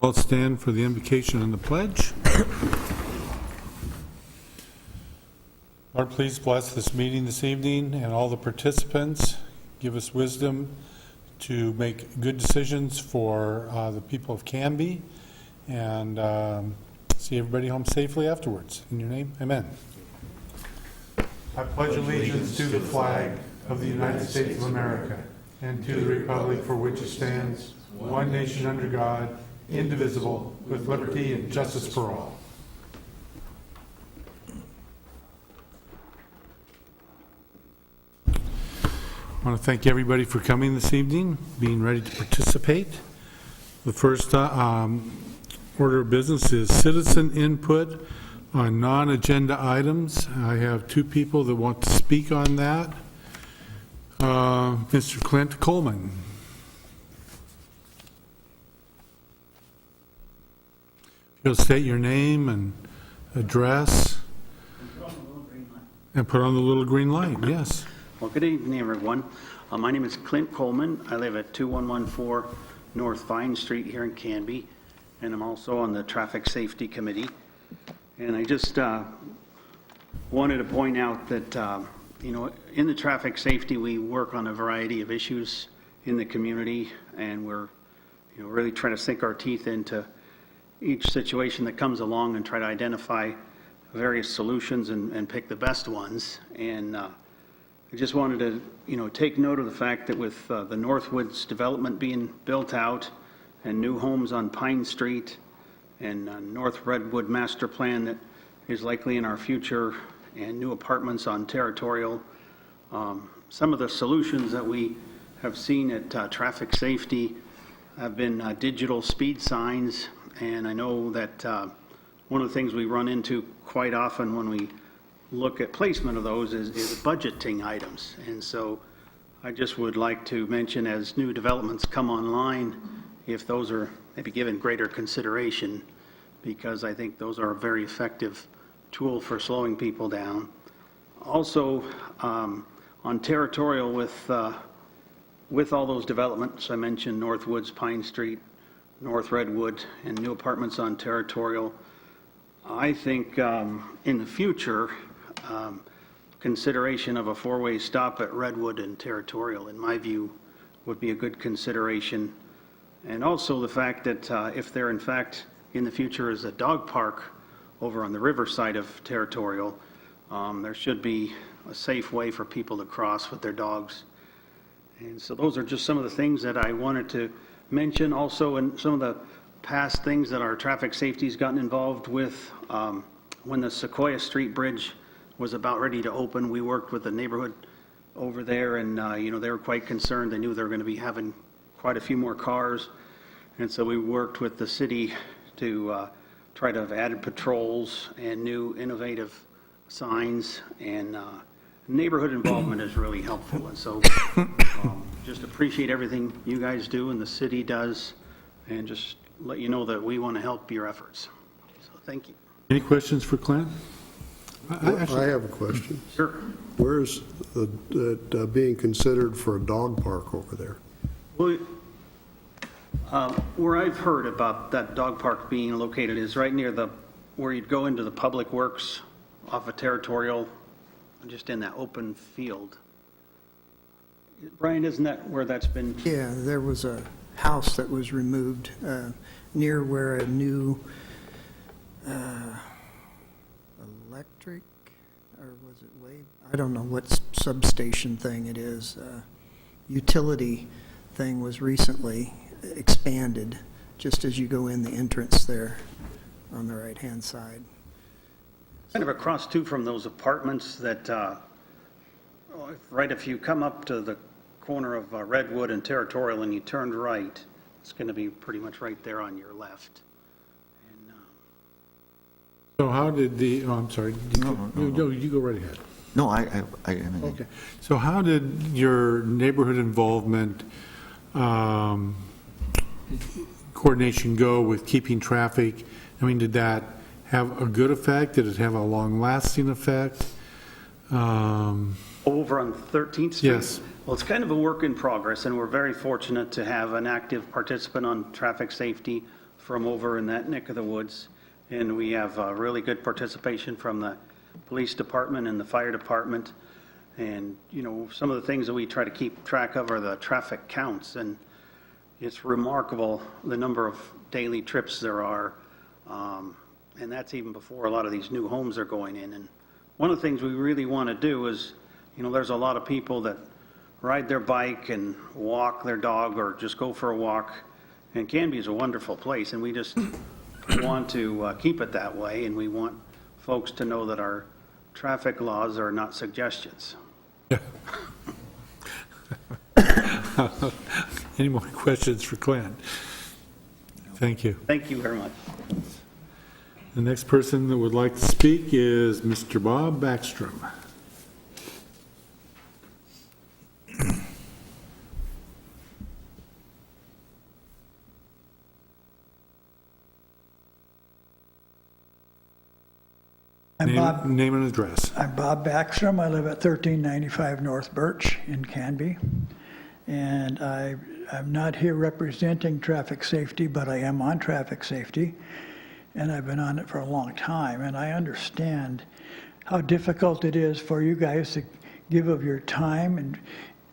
I'll stand for the invocation and the pledge. Lord, please bless this meeting this evening and all the participants. Give us wisdom to make good decisions for the people of Canby, and see everybody home safely afterwards. In your name, amen. I pledge allegiance to the flag of the United States of America and to the republic for which it stands, one nation under God, indivisible, with liberty and justice for all. I want to thank everybody for coming this evening, being ready to participate. The first order of business is citizen input on non-agenda items. I have two people that want to speak on that. Mr. Clint Coleman. You'll state your name and address. And put on the little green light, yes. Well, good evening, everyone. My name is Clint Coleman. I live at 2114 North Vine Street here in Canby, and I'm also on the Traffic Safety Committee. And I just wanted to point out that, in the traffic safety, we work on a variety of issues in the community, and we're, really trying to sink our teeth into each situation that comes along and try to identify various solutions and pick the best ones. And I just wanted to, take note of the fact that with the Northwoods development being built out and new homes on Pine Street and North Redwood master plan that is likely in our future and new apartments on Territorial, some of the solutions that we have seen at traffic safety have been digital speed signs. And I know that one of the things we run into quite often when we look at placement of those is budgeting items. And so I just would like to mention, as new developments come online, if those are maybe given greater consideration, because I think those are a very effective tool for slowing people down. Also, on Territorial, with all those developments, I mentioned Northwoods, Pine Street, North Redwood, and new apartments on Territorial, I think in the future, consideration of a four-way stop at Redwood and Territorial, in my view, would be a good consideration. And also the fact that if there in fact in the future is a dog park over on the riverside of Territorial, there should be a safe way for people to cross with their dogs. And so those are just some of the things that I wanted to mention. Also, in some of the past things that our traffic safety's gotten involved with, when the Sequoia Street Bridge was about ready to open, we worked with the neighborhood over there, and they were quite concerned. They knew they were going to be having quite a few more cars, and so we worked with the city to try to have added patrols and new innovative signs, and neighborhood involvement is really helpful. And so just appreciate everything you guys do and the city does, and just let you know that we want to help your efforts. So thank you. Any questions for Clint? I have a question. Sure. Where's it being considered for a dog park over there? Well, where I've heard about that dog park being located is right near where you'd go into the Public Works off of Territorial, just in that open field. Brian, isn't that where that's been? Yeah, there was a house that was removed near where a new electric, or was it wave? I don't know what substation thing it is. Utility thing was recently expanded just as you go in the entrance there on the right-hand side. Kind of across too from those apartments that, right, if you come up to the corner of Redwood and Territorial and you turned right, it's going to be pretty much right there on your left. And, So how did the, I'm sorry. No, you go right ahead. No, I mean, Okay. So how did your neighborhood involvement coordination go with keeping traffic? I mean, did that have a good effect? Did it have a long-lasting effect? over on 13th Street? Yes. Well, it's kind of a work in progress, and we're very fortunate to have an active participant on traffic safety, from over in that neck of the woods. And we have really good participation from the police department and the fire department. And, you know, some of the things that we try to keep track of are the traffic counts. And it's remarkable the number of daily trips there are. And that's even before a lot of these new homes are going in. And one of the things we really want to do is, you know, there's a lot of people that ride their bike and walk their dog or just go for a walk. And Canby is a wonderful place, and we just want to keep it that way. And we want folks to know that our traffic laws are not suggestions. Any more questions for Clint? Thank you. Thank you very much. The next person that would like to speak is Mr. Bob Backstrom. Name and address. I'm Bob Backstrom. I live at 1395 North Birch in Canby. And I'm not here representing traffic safety, but I am on traffic safety. And I've been on it for a long time. And I understand how difficult it is for you guys to give of your time, and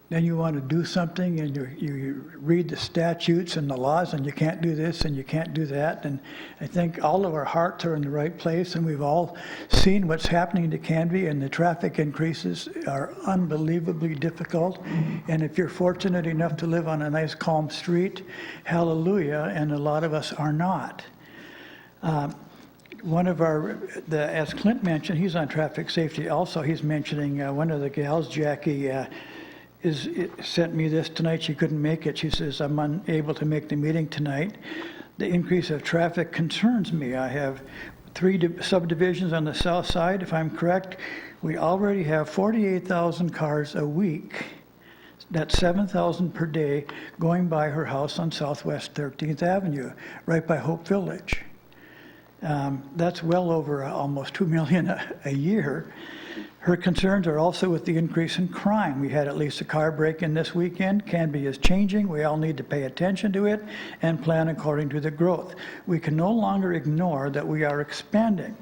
then you want to do something and you read the statutes and the laws and you can't do this and you can't do that. And I think all of our hearts are in the right place, and we've all seen what's happening to Canby, and the traffic increases are unbelievably difficult. And if you're fortunate enough to live on a nice calm street, hallelujah, and a lot of us are not. One of as Clint mentioned, he's on traffic safety also. He's mentioning one of the gals, Jackie, sent me this tonight. She couldn't make it. She says, I'm unable to make the meeting tonight. The increase of traffic concerns me. I have 3 subdivisions on the south side. If I'm correct, we already have 48,000 cars a week. That's 7,000 per day going by her house on Southwest 13th Avenue, right by Hope Village. That's well over almost 2 million a year. Her concerns are also with the increase in crime. We had at least a car break-in this weekend. Canby is changing. We all need to pay attention to it and plan according to the growth. We can no longer ignore that we are expanding.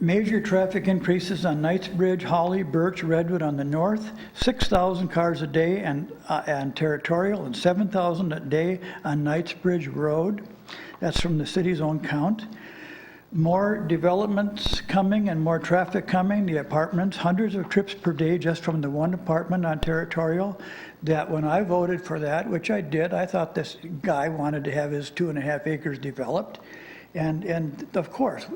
Major traffic increases on Knightsbridge, Holly, Birch, Redwood on the north, 6,000 cars a day on Territorial, and 7,000 a day on Knightsbridge Road. That's from the city's own count. More developments coming and more traffic coming, the apartments, hundreds of trips per day just from the one apartment on Territorial. That when I voted for that, which I did, I thought this guy wanted to have his 2.5 acres developed. And of course,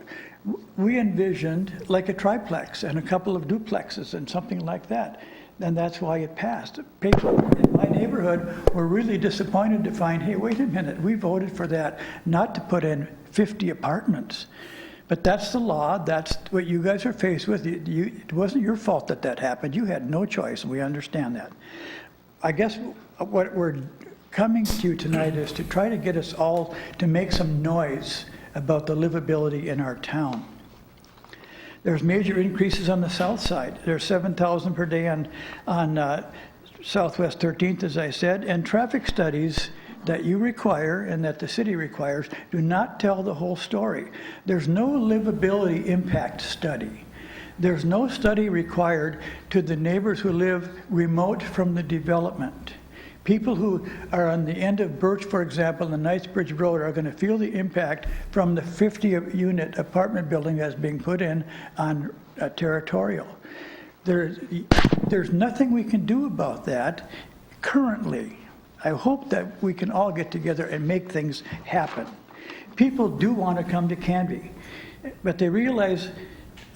we envisioned like a triplex and a couple of duplexes and something like that. And that's why it passed. People in my neighborhood were really disappointed to find, hey, wait a minute, we voted for that not to put in 50 apartments. But that's the law. That's what you guys are faced with. It wasn't your fault that that happened. You had no choice, and we understand that. I guess what we're coming to you tonight is to try to get us all to make some noise about the livability in our town. There's major increases on the south side. There's 7,000 per day on Southwest 13th, as I said, and traffic studies that you require and that the city requires do not tell the whole story. There's no livability impact study. There's no study required to the neighbors who live remote from the development. People who are on the end of Birch, for example, and Knightsbridge Road are going to feel the impact from the 50-unit apartment building that's being put in on Territorial. There's nothing we can do about that currently. I hope that we can all get together and make things happen. People do want to come to Canby, but they realize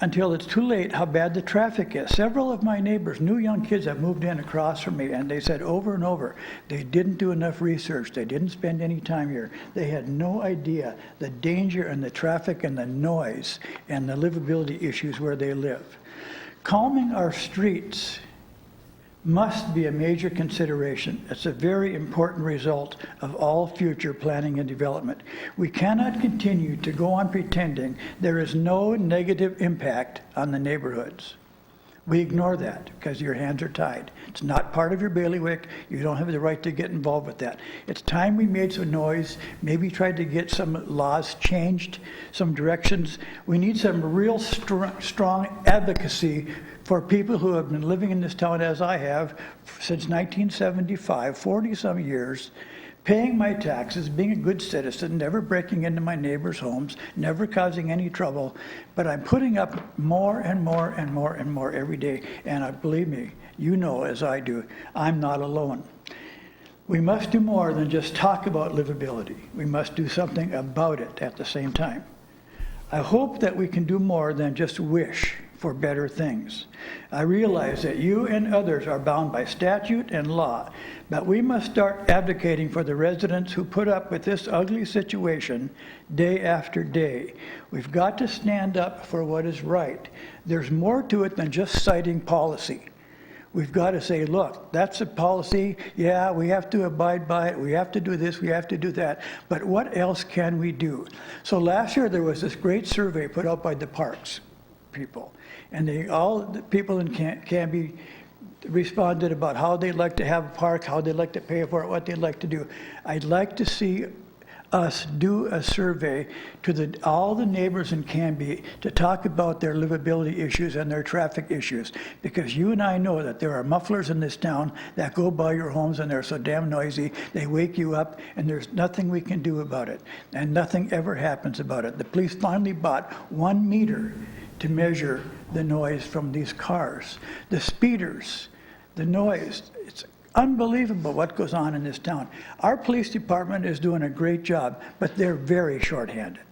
until it's too late how bad the traffic is. Several of my neighbors, new young kids, have moved in across from me, and they said over and over, they didn't do enough research. They didn't spend any time here. They had no idea the danger and the traffic and the noise and the livability issues where they live. Calming our streets must be a major consideration. It's a very important result of all future planning and development. We cannot continue to go on pretending there is no negative impact on the neighborhoods. We ignore that because your hands are tied. It's not part of your bailiwick. You don't have the right to get involved with that. It's time we made some noise, maybe tried to get some laws changed, some directions. We need some real strong advocacy for people who have been living in this town as I have since 1975, 40-some years, paying my taxes, being a good citizen, never breaking into my neighbors' homes, never causing any trouble, but I'm putting up more and more and more and more every day, and believe me, you know as I do, I'm not alone. We must do more than just talk about livability. We must do something about it at the same time. I hope that we can do more than just wish for better things. I realize that you and others are bound by statute and law, but we must start advocating for the residents who put up with this ugly situation day after day. We've got to stand up for what is right. There's more to it than just citing policy. We've got to say, look, that's a policy. Yeah, we have to abide by it. We have to do this. We have to do that. But what else can we do? So last year there was this great survey put out by the parks people. And all the people in Canby responded about how they'd like to have a park, how they'd like to pay for it, what they'd like to do. I'd like to see us do a survey to all the neighbors in Canby to talk about their livability issues and their traffic issues. Because you and I know that there are mufflers in this town that go by your homes and they're so damn noisy, they wake you up, and there's nothing we can do about it. And nothing ever happens about it. The police finally bought 1 meter to measure the noise from these cars. The speeders, the noise, it's unbelievable what goes on in this town. Our police department is doing a great job, but they're very shorthanded.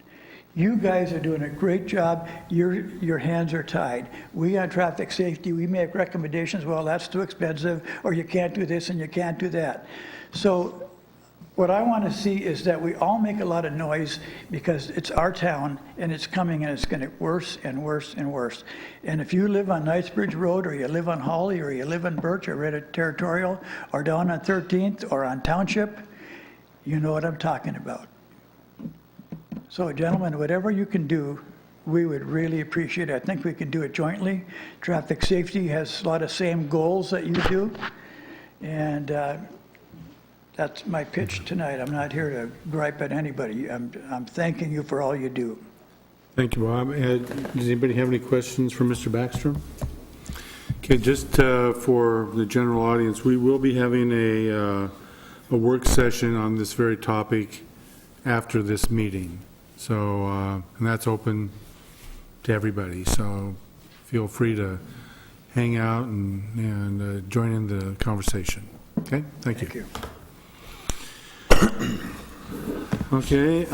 You guys are doing a great job. Your hands are tied. We on traffic safety, we make recommendations, well, that's too expensive, or you can't do this and you can't do that. So what I want to see is that we all make a lot of noise because it's our town and it's coming and it's going to get worse and worse and worse. And if you live on Knightsbridge Road, or you live on Holly, or you live in Birch, or Reddit Territorial, or down on 13th, or on Township, you know what I'm talking about. So gentlemen, whatever you can do, we would really appreciate it. I think we can do it jointly. Traffic safety has a lot of same goals that you do. And that's my pitch tonight. I'm not here to gripe at anybody. I'm thanking you for all you do. Thank you, Bob. Does anybody have any questions for Mr. Backstrom? Okay, just for the general audience, we will be having a work session on this very topic after this meeting. So, and that's open to everybody. So feel free to hang out and join in the conversation. Okay, thank you. Thank you. Okay,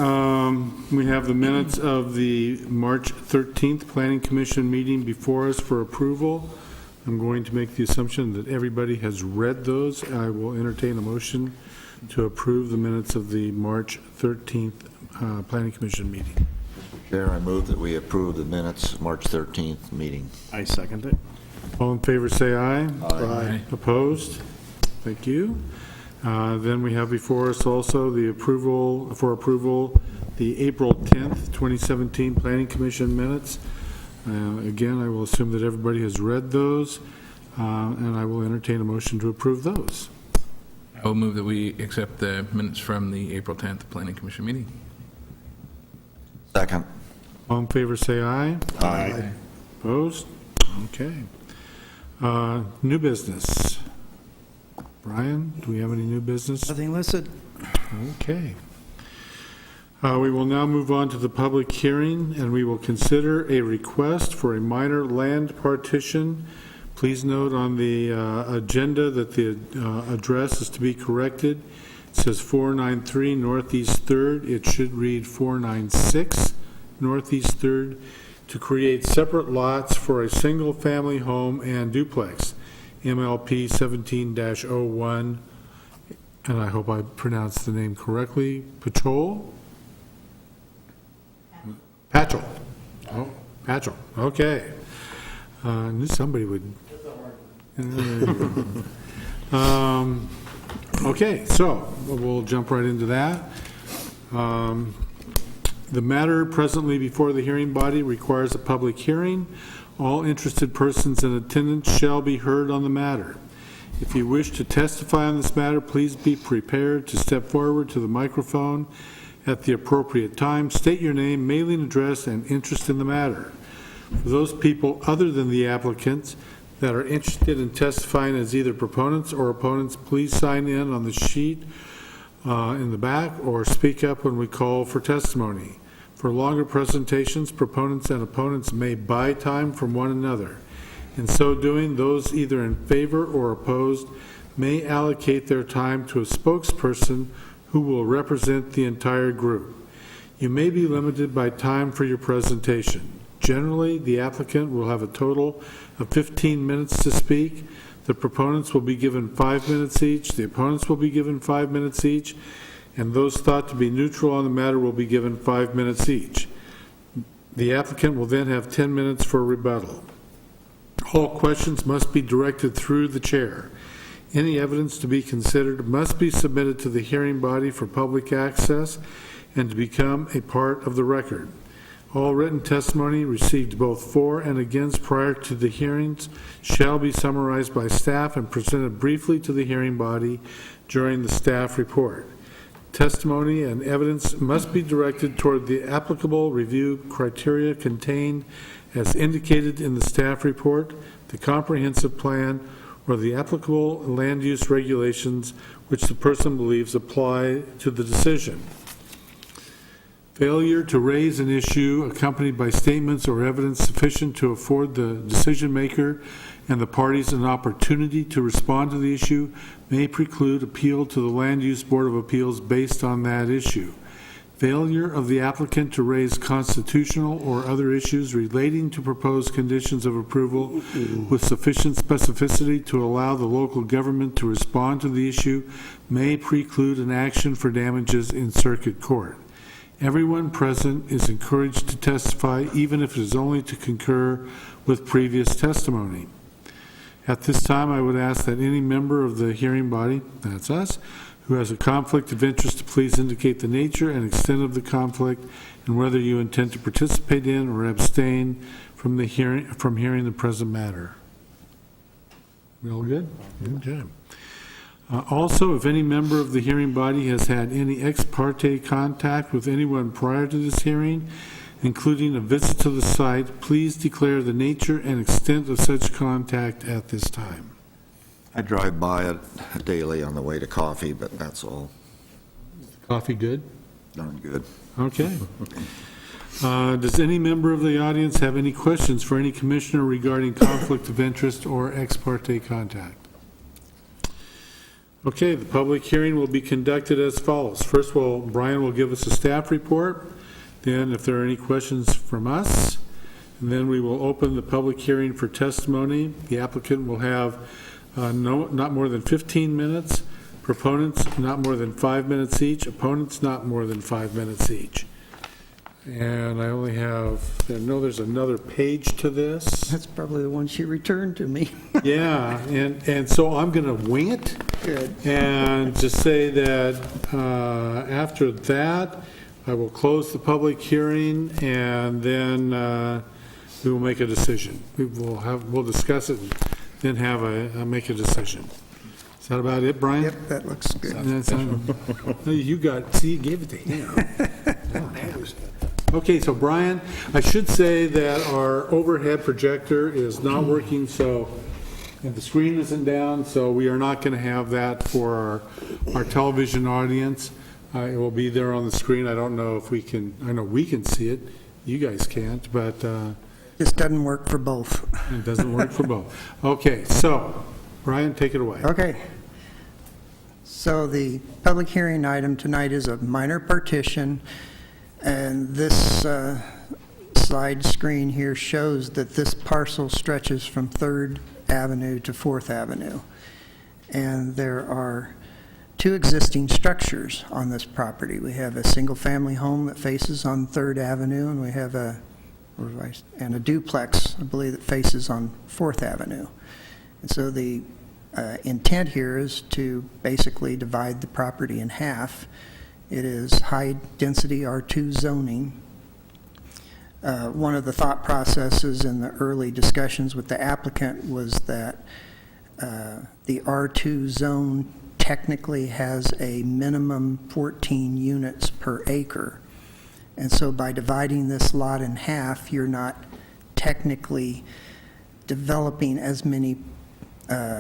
we have the minutes of the March 13th Planning Commission meeting before us for approval. I'm going to make the assumption that everybody has read those. I will entertain a motion to approve the minutes of the March 13th Planning Commission meeting. Chair, I move that we approve the minutes, March 13th meeting. I second it. All in favor, say aye. Aye. Opposed? Thank you. Then we have before us also the approval, the April 10th, 2017 Planning Commission minutes. Again, I will assume that everybody has read those, and I will entertain a motion to approve those. I will move that we accept the minutes from the April 10th Planning Commission meeting. Second. All in favor, say aye. Aye. Opposed? Okay. New business. Brian, do we have any new business? Nothing listed. Okay. We will now move on to the public hearing, and we will consider a request for a minor land partition. Please note on the agenda that the address is to be corrected. It says 493 Northeast 3rd. It should read 496 Northeast 3rd, to create separate lots for a single-family home and duplex. MLP 17-01, and I hope I pronounced the name correctly, Patchol? Patchel. Oh, Patchel, okay. I knew somebody would. Okay, so we'll jump right into that. The matter presently before the hearing body requires a public hearing All interested persons in attendance shall be heard on the matter. If you wish to testify on this matter, please be prepared to step forward to the microphone at the appropriate time. State your name, mailing address, and interest in the matter. For those people other than the applicants that are interested in testifying as either proponents or opponents, please sign in on the sheet in the back or speak up when we call for testimony. For longer presentations, proponents and opponents may buy time from one another. In so doing, those either in favor or opposed may allocate their time to a spokesperson who will represent the entire group. You may be limited by time for your presentation. Generally, the applicant will have a total of 15 minutes to speak. The proponents will be given 5 minutes each, the opponents will be given 5 minutes each, and those thought to be neutral on the matter will be given 5 minutes each. The applicant will then have 10 minutes for rebuttal. All questions must be directed through the chair. Any evidence to be considered must be submitted to the hearing body for public access and to become a part of the record. All written testimony received both for and against prior to the hearings shall be summarized by staff and presented briefly to the hearing body during the staff report. Testimony and evidence must be directed toward the applicable review criteria contained as indicated in the staff report, the comprehensive plan, or the applicable land use regulations which the person believes apply to the decision. Failure to raise an issue accompanied by statements or evidence sufficient to afford the decision maker and the parties an opportunity to respond to the issue may preclude appeal to the Land Use Board of Appeals based on that issue. Failure of the applicant to raise constitutional or other issues relating to proposed conditions of approval with sufficient specificity to allow the local government to respond to the issue may preclude an action for damages in circuit court. Everyone present is encouraged to testify, even if it is only to concur with previous testimony. At this time, I would ask that any member of the hearing body, that's us, who has a conflict of interest to please indicate the nature and extent of the conflict and whether you intend to participate in or abstain from hearing the present matter. We all good? Okay. Also, if any member of the hearing body has had any ex parte contact with anyone prior to this hearing, including a visit to the site, please declare the nature and extent of such contact at this time. I drive by it daily on the way to coffee, but that's all. Coffee good? Darn good. Okay. Does any member of the audience have any questions for any commissioner regarding conflict of interest or ex parte contact? Okay, the public hearing will be conducted as follows. First, Brian will give us a staff report. Then, if there are any questions from us, and then we will open the public hearing for testimony. The applicant will have not more than 15 minutes. Proponents, not more than 5 minutes each. Opponents, not more than 5 minutes each. And I only have, I know there's another page to this. That's probably the one she returned to me. Yeah, and so I'm going to wing it. Good. And just say that after that, I will close the public hearing, and then we will make a decision. We'll discuss it, and then make a decision. Is that about it, Brian? Yep, that looks good. You gave it to him. Okay, so Brian, I should say that our overhead projector is not working, so, and the screen isn't down, so we are not going to have that for our television audience. It will be there on the screen. I don't know if we can, I know we can see it, you guys can't, but This doesn't work for both. it doesn't work for both. Okay, so, Brian, take it away. Okay. So the public hearing item tonight is a minor partition, and this slide screen here shows that this parcel stretches from 3rd Avenue to 4th Avenue. And there are 2 existing structures on this property. We have a single-family home that faces on 3rd Avenue, and we have a duplex, I believe, that faces on 4th Avenue. And so the intent here is to basically divide the property in half. It is high-density R2 zoning. One of the thought processes in the early discussions with the applicant was that the R2 zone technically has a minimum 14 units per acre. And so by dividing this lot in half, you're not technically developing as many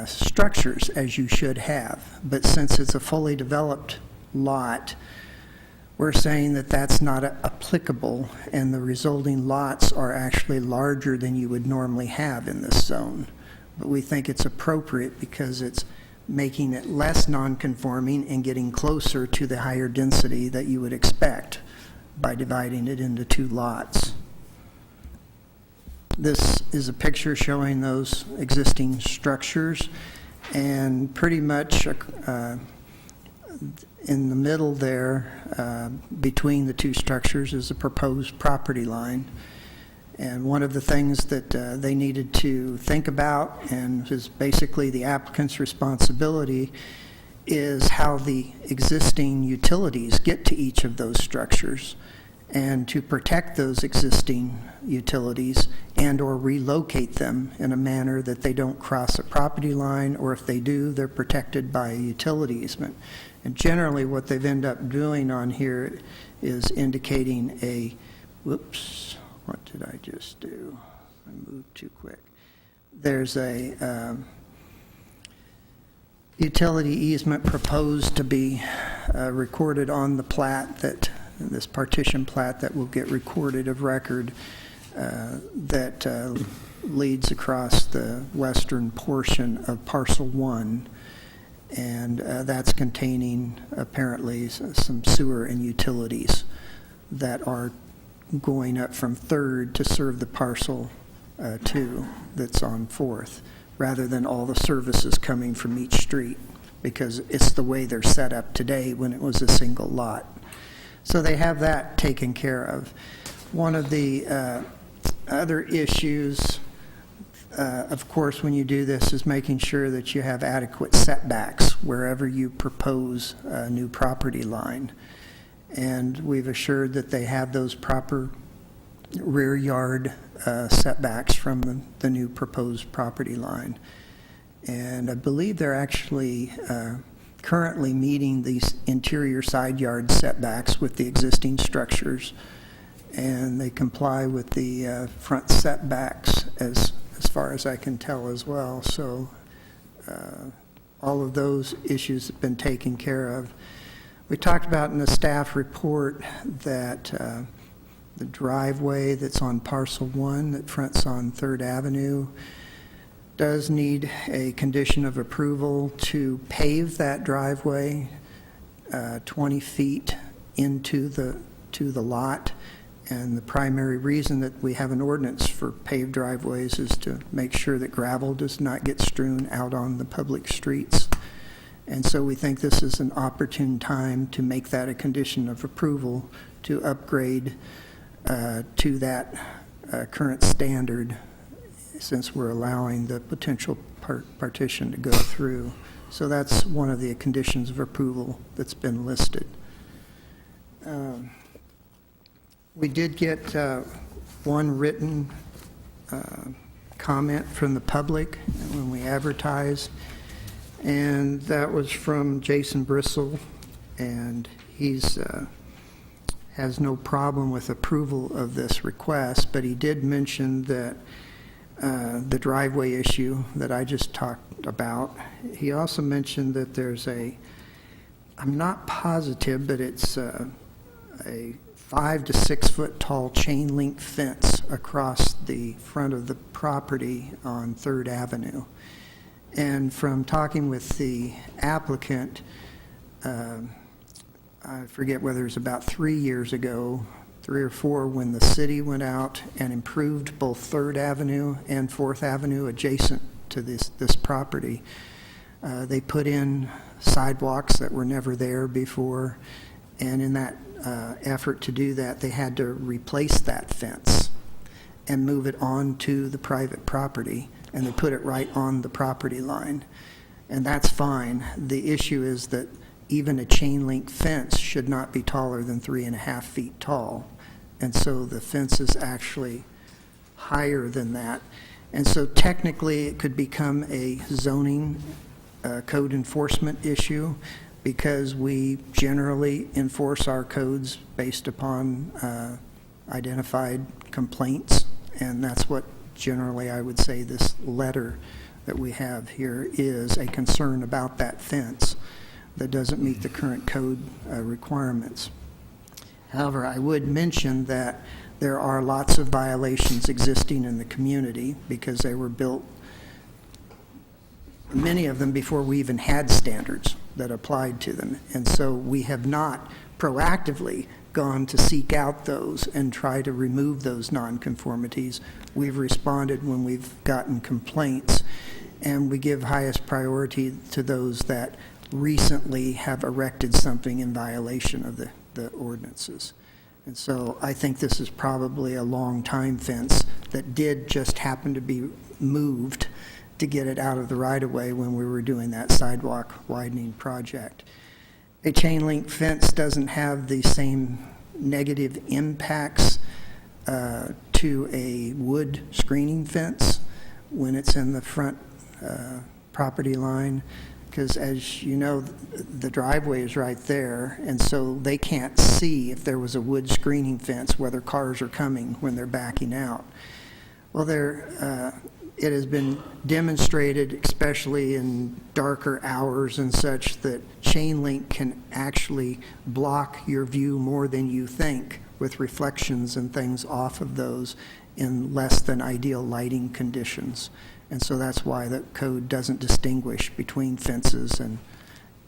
structures as you should have. But since it's a fully developed lot, we're saying that that's not applicable, and the resulting lots are actually larger than you would normally have in this zone. But we think it's appropriate because it's making it less non-conforming and getting closer to the higher density that you would expect by dividing it into 2 lots. This is a picture showing those existing structures, and pretty much in the middle there, between the 2 structures, is a proposed property line. And one of the things that they needed to think about, and is basically the applicant's responsibility, is how the existing utilities get to each of those structures, and to protect those existing utilities and or relocate them in a manner that they don't cross a property line, or if they do, they're protected by a utility easement. And generally what they've ended up doing on here is indicating a, whoops, what did I just do? I moved too quick. There's a utility easement proposed to be recorded on the plat, that this partition plat that will get recorded of record, that leads across the western portion of parcel 1. And that's containing apparently some sewer and utilities that are going up from 3rd to serve the parcel 2 that's on 4th, rather than all the services coming from each street, because it's the way they're set up today when it was a single lot. So they have that taken care of. One of the other issues, of course, when you do this, is making sure that you have adequate setbacks wherever you propose a new property line. And we've assured that they have those proper rear yard setbacks from the new proposed property line. And I believe they're actually currently meeting these interior side yard setbacks with the existing structures, and they comply with the front setbacks as far as I can tell as well. So all of those issues have been taken care of. We talked about in the staff report that the driveway that's on parcel 1 that fronts on 3rd Avenue does need a condition of approval to pave that driveway 20 feet into the lot. And the primary reason that we have an ordinance for paved driveways is to make sure that gravel does not get strewn out on the public streets. And so we think this is an opportune time to make that a condition of approval to upgrade to that current standard, since we're allowing the potential partition to go through. So that's one of the conditions of approval that's been listed. We did get one written comment from the public when we advertised, and that was from Jason Brissell, and he's has no problem with approval of this request, but he did mention that the driveway issue that I just talked about. He also mentioned that there's I'm not positive, but it's a 5 to 6 foot tall chain link fence across the front of the property on 3rd Avenue. And from talking with the applicant, I forget whether it was about 3 years ago, 3 or 4, when the city went out and improved both 3rd Avenue and 4th Avenue adjacent to this property. They put in sidewalks that were never there before, and in that effort to do that, they had to replace that fence and move it onto the private property, and they put it right on the property line. And that's fine. The issue is that even a chain link fence should not be taller than 3.5 feet tall. and so the fence is actually higher than that. And so technically, it could become a zoning code enforcement issue, because we generally enforce our codes based upon identified complaints, and that's what generally I would say this letter that we have here is, a concern about that fence that doesn't meet the current code requirements. However, I would mention that there are lots of violations existing in the community because they were built, many of them before we even had standards that applied to them. And so we have not proactively gone to seek out those and try to remove those nonconformities. We've responded when we've gotten complaints, and we give highest priority to those that recently have erected something in violation of the ordinances. And so I think this is probably a long-time fence that did just happen to be moved to get it out of the right-of-way when we were doing that sidewalk widening project. A chain link fence doesn't have the same negative impacts to a wood screening fence when it's in the front property line, because as you know, the driveway is right there, and so they can't see if there was a wood screening fence, whether cars are coming when they're backing out. Well, it has been demonstrated, especially in darker hours and such, that chain link can actually block your view more than you think, with reflections and things off of those in less than ideal lighting conditions. And so that's why the code doesn't distinguish between fences, and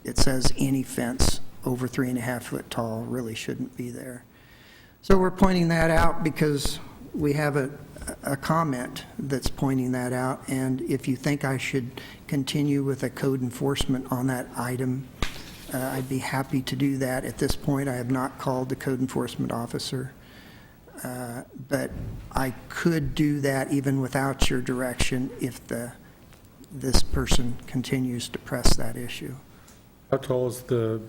it says any fence over 3.5 foot tall really shouldn't be there. So we're pointing that out because we have a comment that's pointing that out, and if you think I should continue with a code enforcement on that item, I'd be happy to do that. At this point, I have not called the code enforcement officer, but I could do that even without your direction if this person continues to press that issue. How tall is the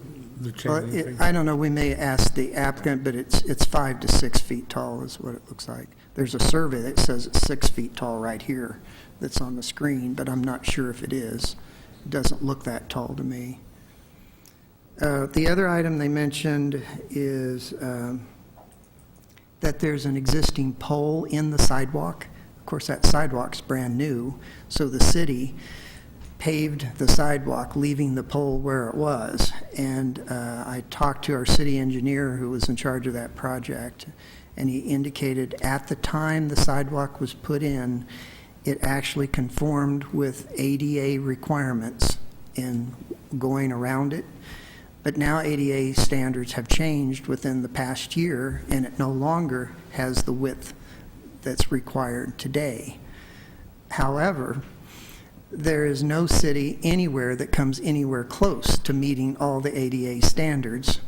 chain Well, link thing? I don't know, we may ask the applicant, but it's 5 to 6 feet tall is what it looks like. There's a survey that says it's 6 feet tall right here that's on the screen, but I'm not sure if it is. It doesn't look that tall to me. The other item they mentioned is that there's an existing pole in the sidewalk. Of course, that sidewalk's brand new, so the city paved the sidewalk, leaving the pole where it was. And I talked to our city engineer who was in charge of that project, and he indicated at the time the sidewalk was put in, it actually conformed with ADA requirements in going around it. But now ADA standards have changed within the past year, and it no longer has the width that's required today. However, there is no city anywhere that comes anywhere close to meeting all the ADA standards,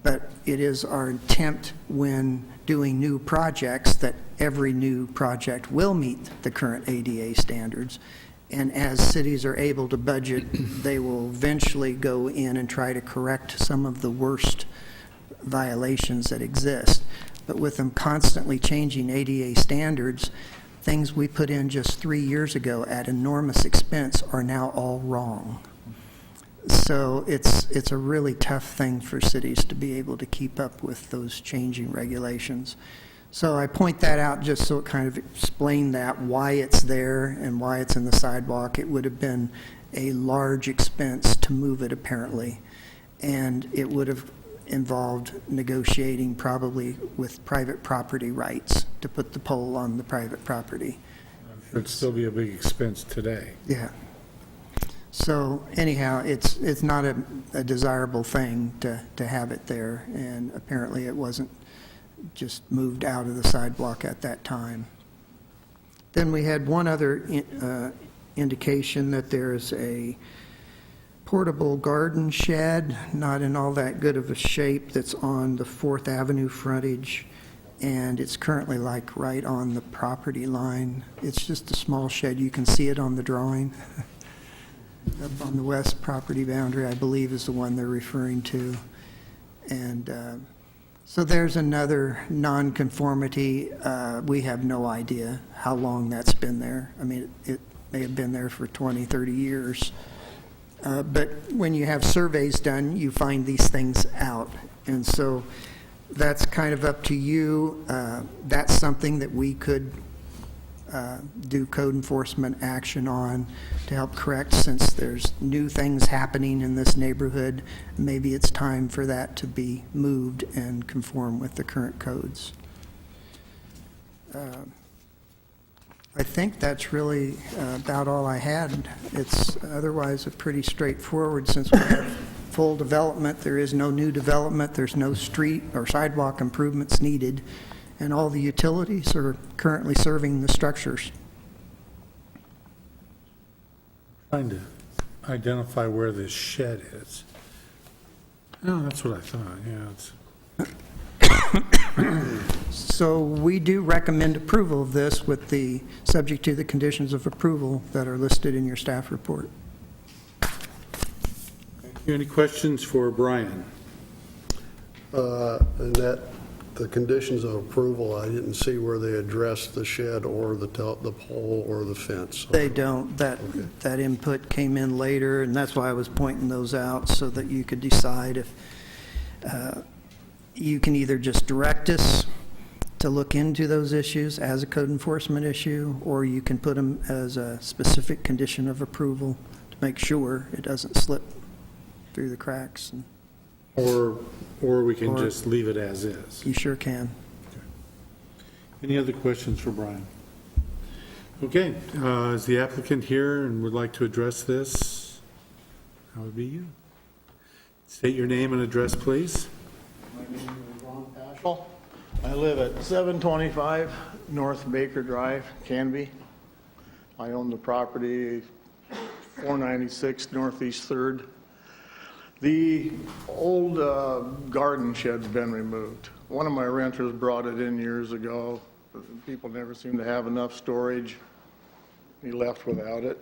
but it is our attempt when doing new projects that every new project will meet the current ADA standards. And as cities are able to budget, they will eventually go in and try to correct some of the worst violations that exist. But with them constantly changing ADA standards, things we put in just 3 years ago at enormous expense are now all wrong. So it's a really tough thing for cities to be able to keep up with those changing regulations. So I point that out just so it kind of explained that, why it's there and why it's in the sidewalk. It would have been a large expense to move it, apparently, and it would have involved negotiating probably with private property rights to put the pole on the private property. It'd still be a big expense today. Yeah. So anyhow, it's not a desirable thing to have it there, and apparently it wasn't just moved out of the sidewalk at that time. Then we had one other indication that there is a portable garden shed, not in all that good of a shape, that's on the 4th Avenue frontage, and it's currently like right on the property line. It's just a small shed. You can see it on the drawing. Up on the west property boundary, I believe, is the one they're referring to. And So there's another nonconformity. We have no idea how long that's been there. I mean, it may have been there for 20, 30 years. But when you have surveys done, you find these things out. And so that's kind of up to you. That's something that we could do code enforcement action on to help correct, since there's new things happening in this neighborhood. Maybe it's time for that to be moved and conform with the current codes. I think that's really about all I had. It's otherwise pretty straightforward, since we have full development. There is no new development. There's no street or sidewalk improvements needed, and all the utilities are currently serving the structures. Trying to identify where this shed is. Oh, that's what I thought, yeah, it's, So we do recommend approval of this with the, subject to the conditions of approval that are listed in your staff report. any questions for Brian? And that, the conditions of approval, I didn't see where they addressed the shed or the pole or the fence. They don't. That input came in later, and that's why I was pointing those out, so that you could decide if you can either just direct us to look into those issues as a code enforcement issue, or you can put them as a specific condition of approval to make sure it doesn't slip through the cracks. And Or we can Or- just leave it as is? you sure can. Any other questions for Brian? Okay, is the applicant here and would like to address this? That would be you. State your name and address, please. My name is Ron Paschal. I live at 725 North Baker Drive, Canby. I own the property 496 Northeast 3rd. The old garden shed's been removed. One of my renters brought it in years ago. People never seem to have enough storage. He left without it.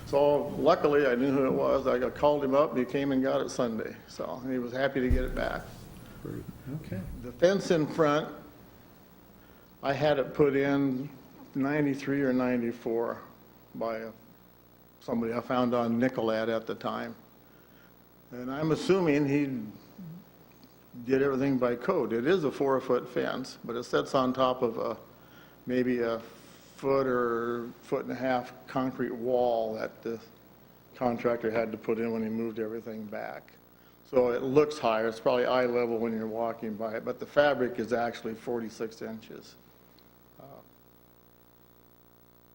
So luckily, I knew who it was. I called him up, and he came and got it Sunday. So he was happy to get it back. Okay. The fence in front, I had it put in 93 or 94 by somebody I found on Nicollet at the time. And I'm assuming he did everything by code. It is a 4-foot fence, but it sits on top of maybe a foot or foot and a half concrete wall that the contractor had to put in when he moved everything back. So it looks higher. It's probably eye level when you're walking by it, but the fabric is actually 46 inches.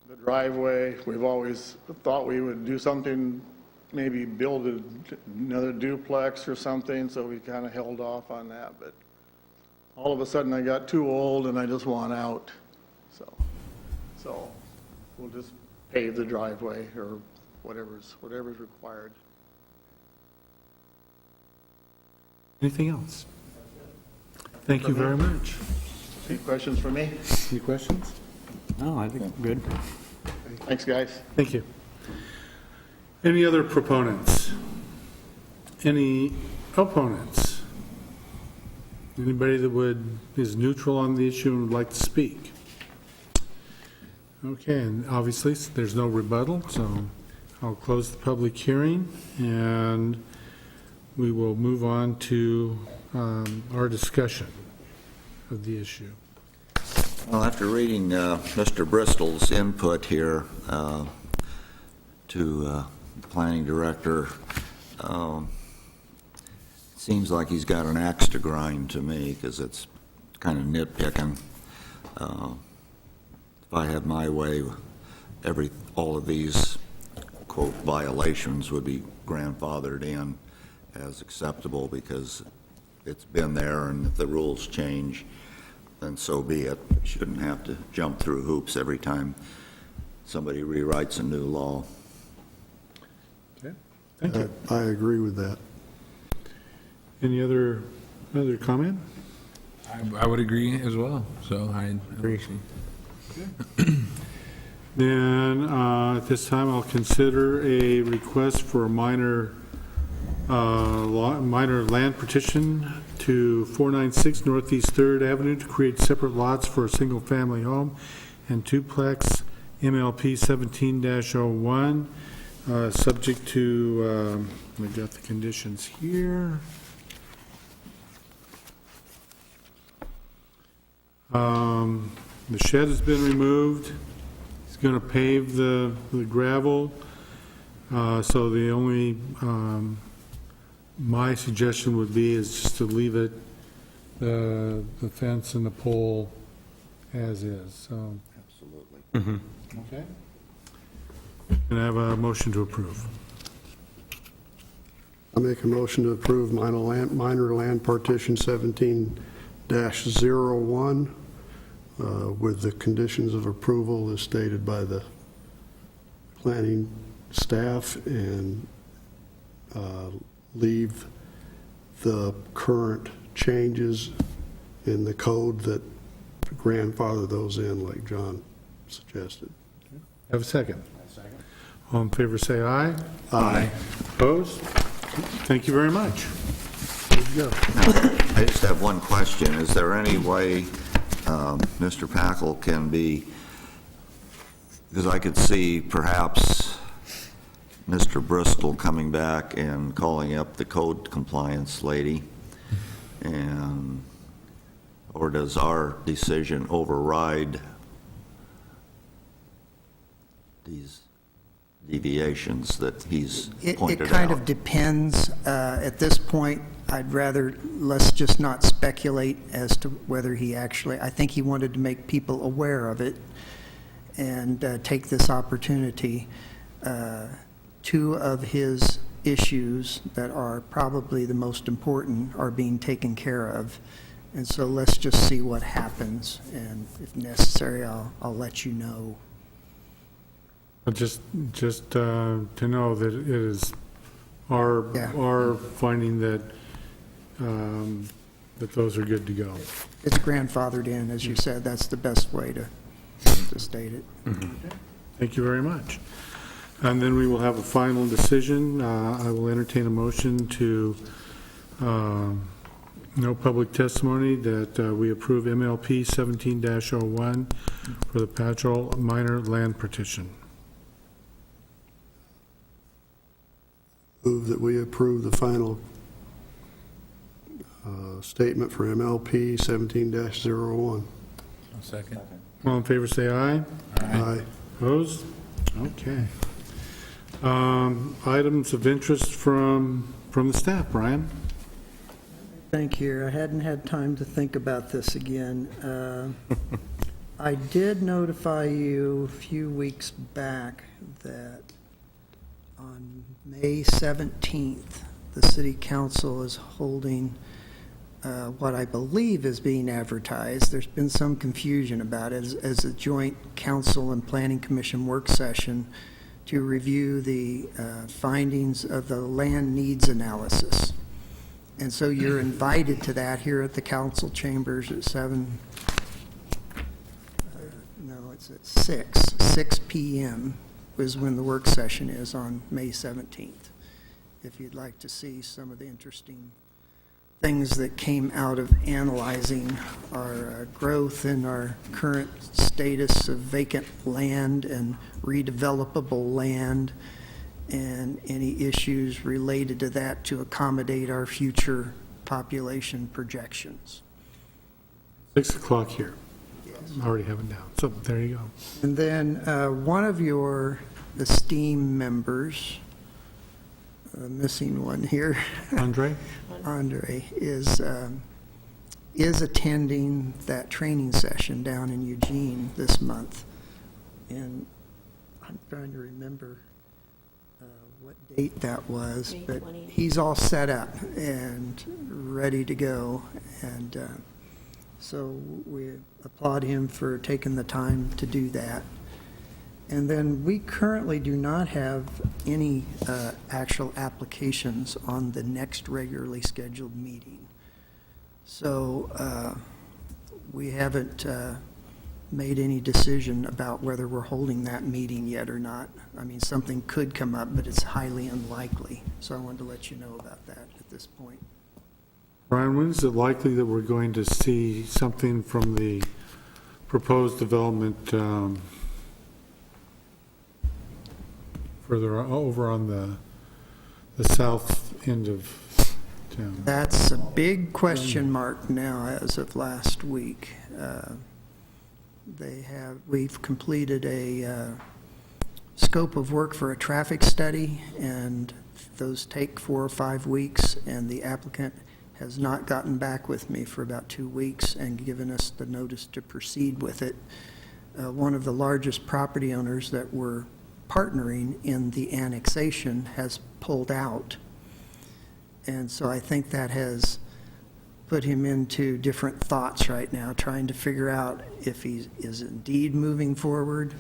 The driveway, we've always thought we would do something, maybe build another duplex or something, so we kind of held off on that, but all of a sudden I got too old and I just want out. So we'll just pave the driveway or whatever's required. Anything else? Thank you very much. Any questions for me? Any questions? No, I think good. Thanks, guys. Thank you. Any other proponents? Any opponents? Anybody that is neutral on the issue and would like to speak? Okay, and obviously, there's no rebuttal, so I'll close the public hearing, and we will move on to our discussion of the issue. Well, after reading Mr. Bristol's input here to the planning director, it seems like he's got an axe to grind to me, because it's kind of nitpicking. If I had my way, all of these, quote, violations would be grandfathered in as acceptable, because it's been there, and if the rules change, then so be it. We shouldn't have to jump through hoops every time somebody rewrites a new law. Okay, thank you. I agree with that. Any other comment? I would agree as well, so I agree. Then, at this time, I'll consider a request for a minor minor land petition to 496 Northeast Third Avenue to create separate lots for a single-family home and duplex, MLP 17-01, subject to, we got the conditions here. The shed has been removed. He's going to pave the gravel. So the only, my suggestion would be is just to leave it, the fence and the pole as is, so. Absolutely. Okay. Can I have a motion to approve? I make a motion to approve minor land partition 17-01 with the conditions of approval as stated by the planning staff, and leave the current changes in the code that grandfather those in, like John suggested. Have a second? Second. All in favor, say aye. Aye. Opposed? Thank you very much. There you go. I just have one question. Is there any way Mr. Packle can be, because I could see perhaps Mr. Bristol coming back and calling up the code compliance lady, and, or does our decision override these deviations that he's pointed out? It kind of depends. At this point, I'd rather, let's just not speculate as to whether he actually, I think he wanted to make people aware of it and take this opportunity. Two of his issues that are probably the most important are being taken care of. And so let's just see what happens, and if necessary, I'll let you know. But just to know that it is our, Yeah. our finding that, that those are good to go. It's grandfathered in, as you said. That's the best way to state it. Thank you very much. And then we will have a final decision. I will entertain a motion to, no public testimony, that we approve MLP 17-01 for the Patchell minor land petition. Move that we approve the final statement for MLP 17-01. Second. All in favor, say aye. Aye. Opposed? Okay. Items of interest from the staff, Brian? Thank you. I hadn't had time to think about this again. I did notify you a few weeks back that on May 17th, the city council is holding what I believe is being advertised. There's been some confusion about it as a joint council and planning commission work session to review the findings of the land needs analysis. And so you're invited to that here at the council chambers at 6 p.m. is when the work session is on May 17th. If you'd like to see some of the interesting things that came out of analyzing our growth and our current status of vacant land and redevelopable land, and any issues related to that to accommodate our future population projections. 6 o'clock here. I already have it down, so there you go. And then one of your esteemed members, missing one here, Andre? Andre, is attending that training session down in Eugene this month. And I'm trying to remember what date that was, May but 20th. he's all set up and ready to go. And so we applaud him for taking the time to do that. And then we currently do not have any actual applications on the next regularly scheduled meeting. So we haven't made any decision about whether we're holding that meeting yet or not. I mean, something could come up, but it's highly unlikely. So I wanted to let you know about that at this point. Brian, when is it likely that we're going to see something from the proposed development further over on the south end of town? That's a big question mark now as of last week. We've completed a scope of work for a traffic study, and those take 4 or 5 weeks, and the applicant has not gotten back with me for about 2 weeks and given us the notice to proceed with it. One of the largest property owners that were partnering in the annexation has pulled out. And so I think that has put him into different thoughts right now, trying to figure out if he is indeed moving forward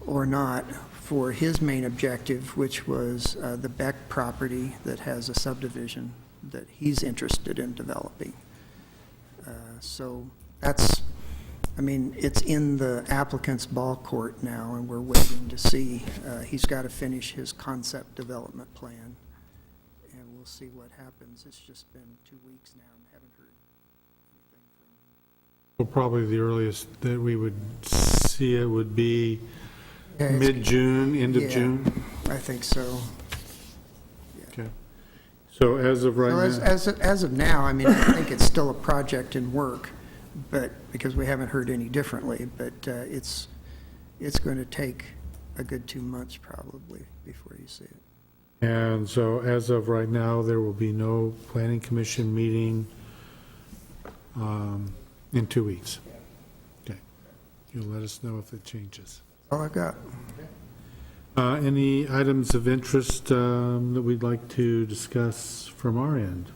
or not for his main objective, which was the Beck property that has a subdivision that he's interested in developing. So that's, I mean, it's in the applicant's ball court now, and we're waiting to see. He's got to finish his concept development plan, and we'll see what happens. It's just been 2 weeks now and haven't heard anything from him. Well, probably the earliest that we would see it would be Yeah, it's- mid-June, end of Yeah. June? I think so. Okay. So as of right So now, as of now, I mean, I think it's still a project in work, but, because we haven't heard any differently, but it's going to take a good 2 months probably before you see it. and so as of right now, there will be no planning commission meeting in 2 weeks? Okay. You'll let us know if it changes. All I've got. Any items of interest that we'd like to discuss from our end?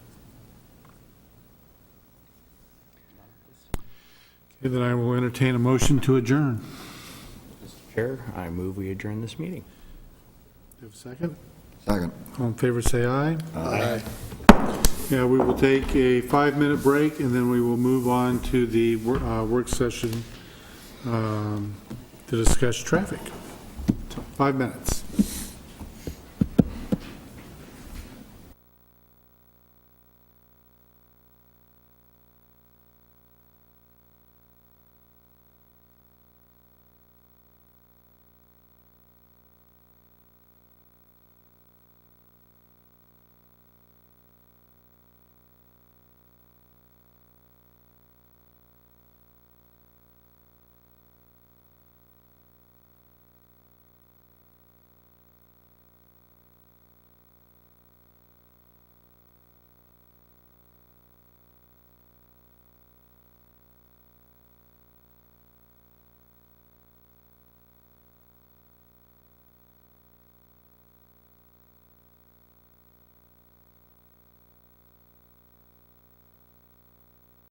Okay, then I will entertain a motion to adjourn. Mr. Chair, I move we adjourn this meeting. Do you have a second? Second. All in favor, say aye. Aye. Yeah, we will take a 5-minute break, and then we will move on to the work session to discuss traffic. So, 5 minutes.